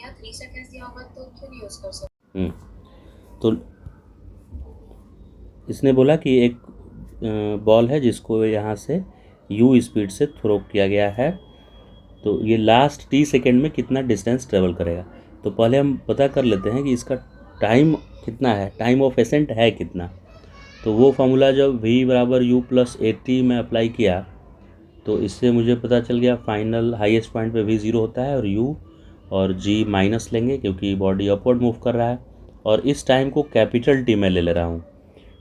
यहाँ 3 सेकंड्स दिया होगा तो क्यों नहीं यूज कर सकते? तो इसने बोला कि एक बॉल है जिसको यहाँ से u स्पीड से थ्रो किया गया है, तो ये लास्ट t सेकेंड में कितना डिस्टेंस ट्रेवल करेगा। तो पहले हम पता कर लेते हैं कि इसका टाइम कितना है, टाइम ऑफ एसेंट है कितना। तो वो फार्मूला जब v बराबर u प्लस AT में अप्लाई किया तो इससे मुझे पता चल गया फाइनल हाईएस्ट पॉइंट पे v 0 होता है और u और g माइनस लेंगे क्योंकि बॉडी अपवर्ड मूव कर रहा है। और इस टाइम को कैपिटल T में ले ले रहा हूँ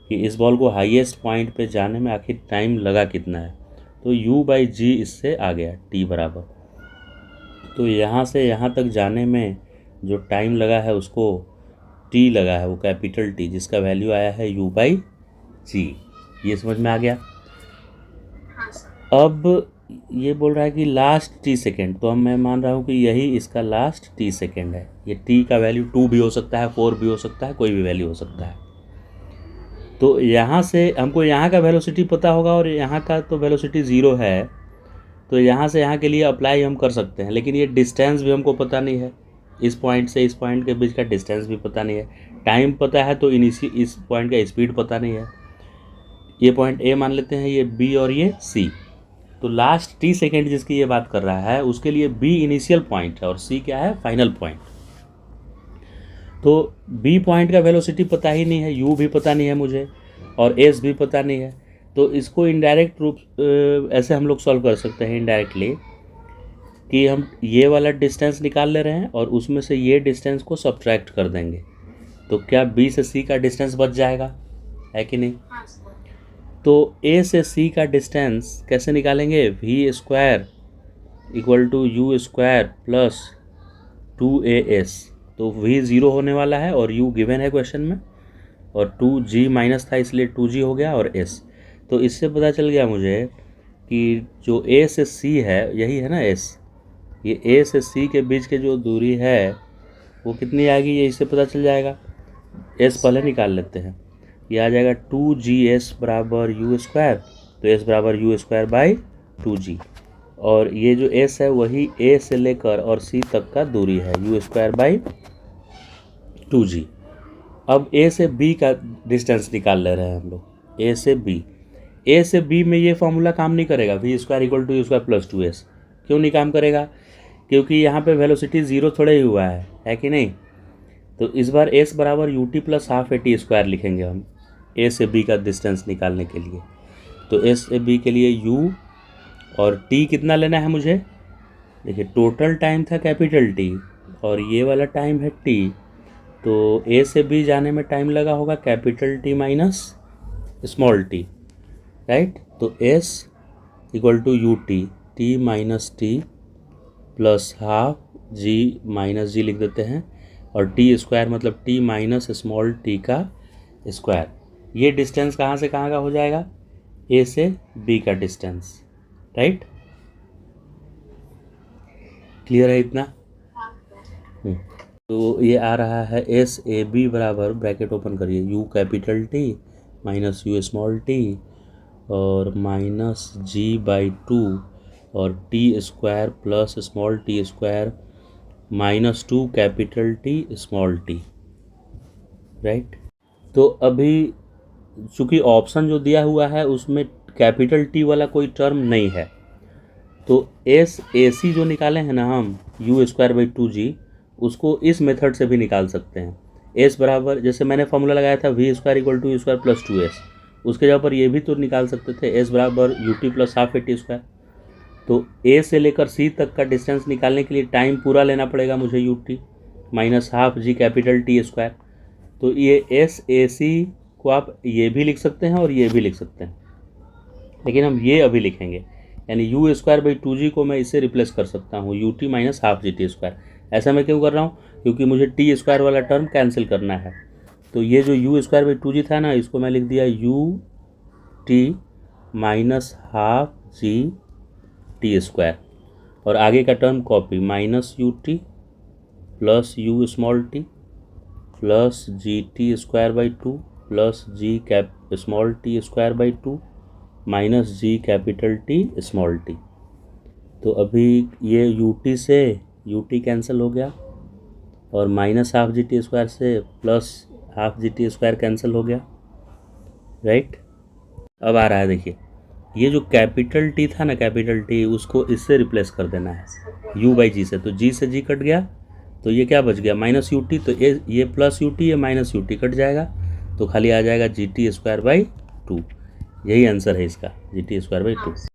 कि इस बॉल को हाईएस्ट पॉइंट पे जाने में आखिर टाइम लगा कितना है। तो u/g इससे आ गया t बराबर। तो यहाँ से यहाँ तक जाने में जो टाइम लगा है उसको t लगा है, वो कैपिटल T, जिसका वैल्यू आया है u/g। ये समझ में आ गया। हाँ सर। अब ये बोल रहा है कि लास्ट t सेकेंड, तो अब मैं मान रहा हूँ कि यही इसका लास्ट t सेकेंड है। ये t का वैल्यू 2 भी हो सकता है, 4 भी हो सकता है, कोई भी वैल्यू हो सकता है। तो यहाँ से हमको यहाँ का वेलोसिटी पता होगा और यहाँ का तो वेलोसिटी 0 है, तो यहाँ से यहाँ के लिए अप्लाई हम कर सकते हैं। लेकिन ये डिस्टेंस भी हमको पता नहीं है, इस पॉइंट से इस पॉइंट के बीच का डिस्टेंस भी पता नहीं है। टाइम पता है तो इस पॉइंट का स्पीड पता नहीं है। ये पॉइंट ए मान लेते हैं, ये बी और ये सी। तो लास्ट t सेकेंड जिसकी ये बात कर रहा है उसके लिए b इनिशियल पॉइंट है और c क्या है, फाइनल पॉइंट। तो b पॉइंट का वेलोसिटी पता ही नहीं है, u भी पता नहीं है मुझे और s भी पता नहीं है। तो इसको इनडायरेक्ट रूप ऐसे हम लोग सॉल्व कर सकते हैं इनडायरेक्टली कि हम ये वाला डिस्टेंस निकाल ले रहे हैं और उसमें से ये डिस्टेंस को सब्ट्रैक्ट कर देंगे। तो क्या b से c का डिस्टेंस बच जाएगा, है कि नहीं? हाँ सर। तो a से c का डिस्टेंस कैसे निकालेंगे, v square equal to u square plus 2as। तो v 0 होने वाला है और u गिवन है क्वेश्चन में, और 2g माइनस था इसलिए 2g हो गया और s। तो इससे पता चल गया मुझे कि जो a से c है यही है ना s, ये a से c के बीच के जो दूरी है वो कितनी आएगी, ये इससे पता चल जाएगा। s पहले निकाल लेते हैं, ये आ जाएगा 2gs बराबर u स्क्वायर, तो s बराबर u स्क्वायर बाई 2g। और ये जो s है वही a से लेकर और c तक का दूरी है, u स्क्वायर बाई 2g। अब a से b का डिस्टेंस निकाल ले रहे हैं हम लोग, a से b में ये फॉर्मूला काम नहीं करेगा, v square equal to u square plus 2s। क्यों नहीं काम करेगा, क्योंकि यहाँ पे वेलोसिटी 0 थोड़े ही हुआ है कि नहीं। तो इस बार s बराबर ut plus half AT square लिखेंगे हम a से b का डिस्टेंस निकालने के लिए। तो a से b के लिए u और t कितना लेना है मुझे, देखिए टोटल टाइम था कैपिटल T और ये वाला टाइम है t। तो a से b जाने में टाइम लगा होगा capital T minus small t, right. तो s equal to ut, t minus t plus half g minus g लिख देते हैं, और t स्क्वायर मतलब t माइनस स्मॉल t का स्क्वायर। ये डिस्टेंस कहाँ से कहाँ का हो जाएगा, a से b का डिस्टेंस, राइट। क्लियर है इतना? तो ये आ रहा है SAB बराबर, ब्रैकेट ओपन करिए, u capital T minus u small t और माइनस g/2 और t square plus small t square minus 2 capital T small t, right. तो अभी चूँकि ऑप्शन जो दिया हुआ है उसमें कैपिटल T वाला कोई टर्म नहीं है, तो SAC जो निकाले हैं ना हम u स्क्वायर बाई 2g, उसको इस मेथड से भी निकाल सकते हैं। s बराबर, जैसे मैंने फॉर्मूला लगाया था v square equal to u square plus 2s, उसके जगह पर ये भी तो निकाल सकते थे, s बराबर ut plus half AT square. तो a से लेकर c तक का डिस्टेंस निकालने के लिए टाइम पूरा लेना पड़ेगा मुझे, ut minus half g capital T square. तो ये SAC को आप ये भी लिख सकते हैं और ये भी लिख सकते हैं, लेकिन हम ये अभी लिखेंगे, यानी u स्क्वायर बाई 2g को मैं इससे रिप्लेस कर सकता हूँ, ut minus half GT square. ऐसा मैं क्यों कर रहा हूँ, क्योंकि मुझे t स्क्वायर वाला टर्म कैंसिल करना है। तो ये जो u स्क्वायर बाई 2g था ना, इसको मैं लिख दिया ut minus half GT square, और आगे का term copy, minus ut plus u small t plus GT square by 2 plus g cap small t square by 2 minus g capital T small t। तो अभी ये ut से ut cancel हो गया, और minus half g t square से plus half g t square cancel हो गया, राइट। अब आ रहा है, देखिए ये जो कैपिटल टी था ना, कैपिटल टी, उसको इससे रिप्लेस कर देना है u बाई जी से। तो g से g कट गया, तो ये क्या बच गया, माइनस यू टी। तो ये प्लस यू टी, ये माइनस यू टी कट जाएगा, तो खाली आ जाएगा जी टी स्क्वायर बाई 2। यही आंसर है इसका, जी टी स्क्वायर बाई 2।